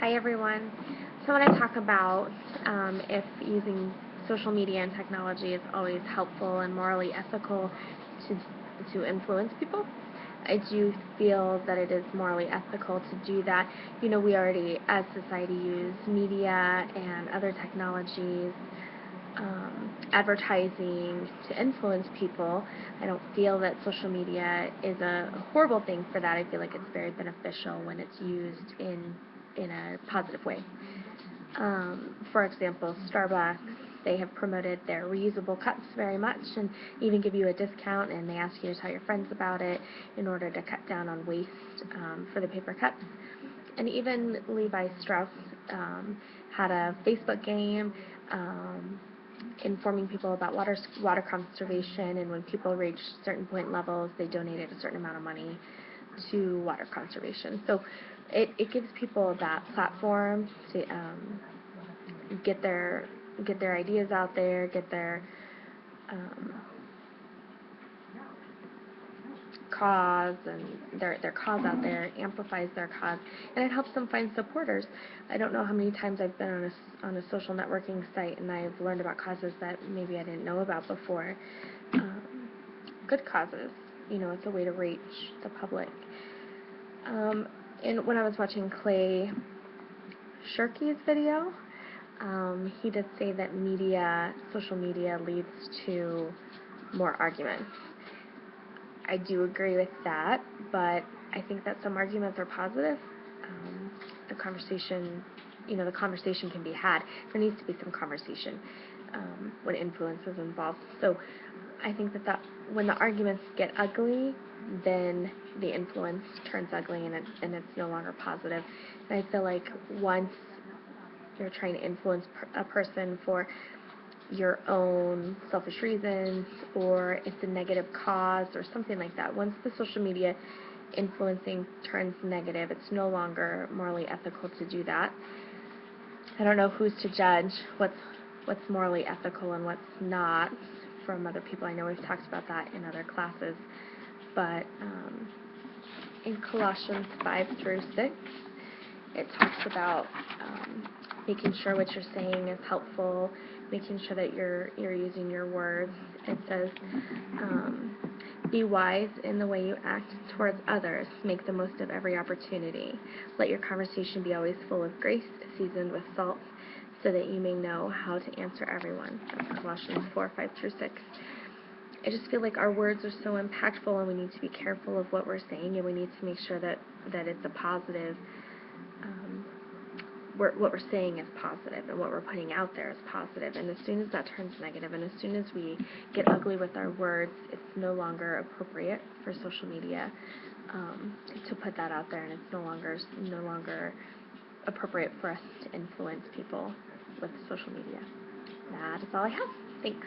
Hi everyone. So I want to talk about if using social media and technology is always helpful and morally ethical to influence people. I do feel that it is morally ethical to do that. We already, as society, use media and other technologies, advertising to influence people. I don't feel that social media is a horrible thing for that. I feel like it's very beneficial when it's used in a positive way. For example, Starbucks, they have promoted their reusable cups very much and even give you a discount, and they ask you to tell your friends about it in order to cut down on waste for the paper cups. And even Levi Strauss had a Facebook game informing people about water conservation, and when people reached certain point levels, they donated a certain amount of money to water conservation. So it gives people that platform to get their ideas out there, get their cause and their cause out there, amplifies their cause, and it helps them find supporters. I don't know how many times I've been on a social networking site and I've learned about causes that maybe I didn't know about before. Good causes. It's a way to reach the public. And when I was watching Clay Shirky's video, he did say that social media leads to more arguments. I do agree with that, but I think that some arguments are positive. The conversation can be had. There needs to be some conversation when influence is involved. So I think that when the arguments get ugly, then the influence turns ugly and it's no longer positive. And I feel like once you're trying to influence a person for your own selfish reasons, or it's a negative cause or something like that, once the social media influencing turns negative, it's no longer morally ethical to do that. I don't know who's to judge what's morally ethical and what's not from other people. I know we've talked about that in other classes, but in Colossians 5-6, it talks about making sure what you're saying is helpful, making sure that you're using your words. It says, be wise in the way you act towards others. Make the most of every opportunity. Let your conversation be always full of grace, seasoned with salt, so that you may know how to answer everyone. That's Colossians 4:5-6. I just feel like our words are so impactful, and we need to be careful of what we're saying, and we need to make sure that it's a positive. What we're saying is positive, and what we're putting out there is positive. And as soon as that turns negative, and as soon as we get ugly with our words, it's no longer appropriate for social media to put that out there, and it's no longer appropriate for us to influence people with social media. That is all I have. Thanks.